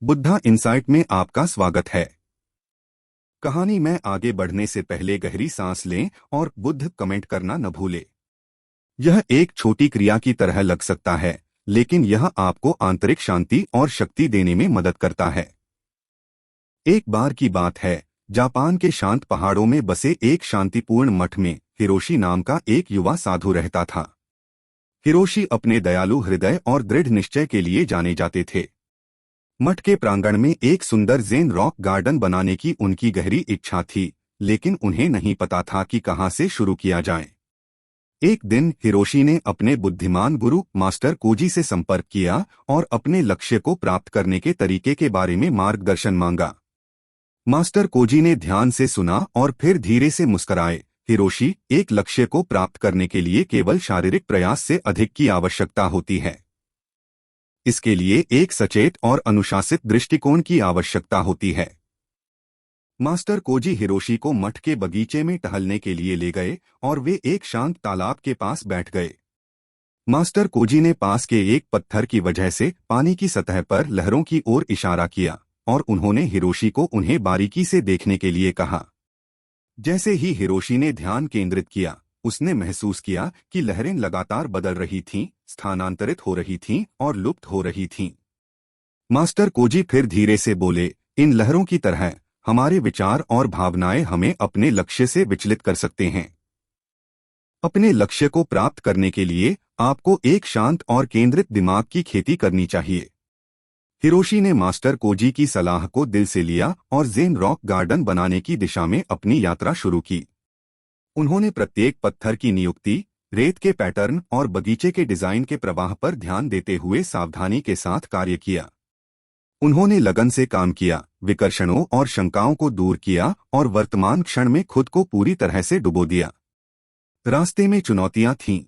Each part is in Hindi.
बुद्धा इंसाइट में आपका स्वागत है। कहानी में आगे बढ़ने से पहले गहरी सांस लें और बुद्ध कमेंट करना न भूलें। यह एक छोटी क्रिया की तरह लग सकता है, लेकिन यह आपको आंतरिक शांति और शक्ति देने में मदद करता है। एक बार की बात है, जापान के शांत पहाड़ों में बसे एक शांतिपूर्ण मठ में हिरोशी नाम का एक युवा साधु रहता था। हिरोशी अपने दयालु हृदय और दृढ़ निश्चय के लिए जाने जाते थे। मठ के प्रांगण में एक सुंदर ज़ेन रॉक गार्डन बनाने की उनकी गहरी इच्छा थी, लेकिन उन्हें नहीं पता था कि कहां से शुरू किया जाए। एक दिन हिरोशी ने अपने बुद्धिमान गुरु मास्टर कोजी से संपर्क किया और अपने लक्ष्य को प्राप्त करने के तरीके के बारे में मार्गदर्शन मांगा। मास्टर कोजी ने ध्यान से सुना और फिर धीरे से मुस्कुराए। हिरोशी, एक लक्ष्य को प्राप्त करने के लिए केवल शारीरिक प्रयास से अधिक की आवश्यकता होती है। इसके लिए एक सचेत और अनुशासित दृष्टिकोण की आवश्यकता होती है। मास्टर कोजी हिरोशी को मठ के बगीचे में टहलने के लिए ले गए और वे एक शांत तालाब के पास बैठ गए। मास्टर कोजी ने पास के एक पत्थर की वजह से पानी की सतह पर लहरों की ओर इशारा किया और उन्होंने हिरोशी को उन्हें बारीकी से देखने के लिए कहा। जैसे ही हिरोशी ने ध्यान केंद्रित किया, उसने महसूस किया कि लहरें लगातार बदल रही थीं, स्थानांतरित हो रही थीं और लुप्त हो रही थीं। मास्टर कोजी फिर धीरे से बोले, इन लहरों की तरह हमारे विचार और भावनाएं हमें अपने लक्ष्य से विचलित कर सकते हैं। अपने लक्ष्य को प्राप्त करने के लिए आपको एक शांत और केंद्रित दिमाग की खेती करनी चाहिए। हिरोशी ने मास्टर कोजी की सलाह को दिल से लिया और ज़ेन रॉक गार्डन बनाने की दिशा में अपनी यात्रा शुरू की। उन्होंने प्रत्येक पत्थर की नियुक्ति, रेत के पैटर्न और बगीचे के डिजाइन के प्रवाह पर ध्यान देते हुए सावधानी के साथ कार्य किया। उन्होंने लगन से काम किया, विकर्षणों और शंकाओं को दूर किया और वर्तमान क्षण में खुद को पूरी तरह से डुबो दिया। रास्ते में चुनौतियां थीं।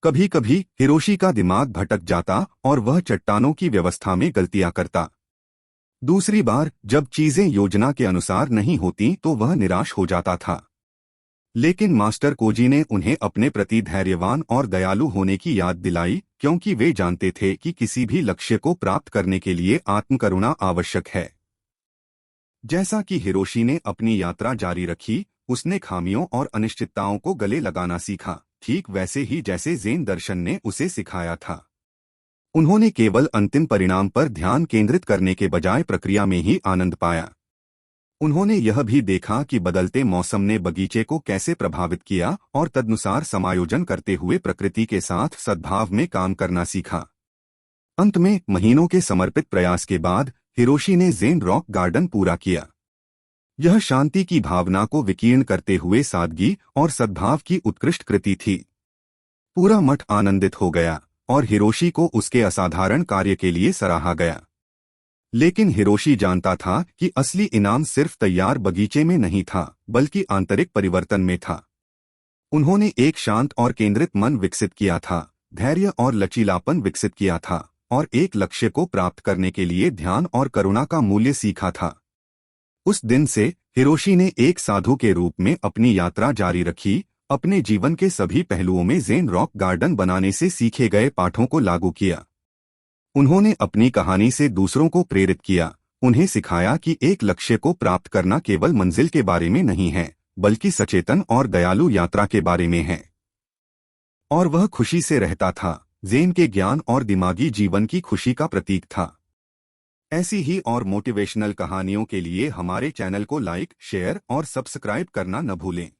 कभी कभी हिरोशी का दिमाग भटक जाता और वह चट्टानों की व्यवस्था में गलतियां करता। दूसरी बार जब चीजें योजना के अनुसार नहीं होती तो वह निराश हो जाता था। लेकिन मास्टर कोजी ने उन्हें अपने प्रति धैर्यवान और दयालु होने की याद दिलाई, क्योंकि वे जानते थे कि किसी भी लक्ष्य को प्राप्त करने के लिए आत्मकरुणा आवश्यक है। जैसा कि हिरोशी ने अपनी यात्रा जारी रखी, उसने खामियों और अनिश्चितताओं को गले लगाना सीखा, ठीक वैसे ही जैसे ज़ेन दर्शन ने उसे सिखाया था। उन्होंने केवल अंतिम परिणाम पर ध्यान केंद्रित करने के बजाय प्रक्रिया में ही आनंद पाया। उन्होंने यह भी देखा कि बदलते मौसम ने बगीचे को कैसे प्रभावित किया और तदनुसार समायोजन करते हुए प्रकृति के साथ सद्भाव में काम करना सीखा। अंत में महीनों के समर्पित प्रयास के बाद हिरोशी ने ज़ेन रॉक गार्डन पूरा किया। यह शांति की भावना को विकीर्ण करते हुए सादगी और सद्भाव की उत्कृष्ट कृति थी। पूरा मठ आनंदित हो गया और हिरोशी को उसके असाधारण कार्य के लिए सराहा गया। लेकिन हिरोशी जानता था कि असली इनाम सिर्फ तैयार बगीचे में नहीं था, बल्कि आंतरिक परिवर्तन में था। उन्होंने एक शांत और केंद्रित मन विकसित किया था, धैर्य और लचीलापन विकसित किया था और एक लक्ष्य को प्राप्त करने के लिए ध्यान और करुणा का मूल्य सीखा था। उस दिन से हिरोशी ने एक साधु के रूप में अपनी यात्रा जारी रखी, अपने जीवन के सभी पहलुओं में ज़ेन रॉक गार्डन बनाने से सीखे गए पाठों को लागू किया। उन्होंने अपनी कहानी से दूसरों को प्रेरित किया, उन्हें सिखाया कि एक लक्ष्य को प्राप्त करना केवल मंजिल के बारे में नहीं है, बल्कि सचेतन और दयालु यात्रा के बारे में है। और वह खुशी से रहता था, ज़ेन के ज्ञान और दिमागी जीवन की खुशी का प्रतीक था। ऐसी ही और मोटिवेशनल कहानियों के लिए हमारे चैनल को लाइक, शेयर और सब्सक्राइब करना न भूलें।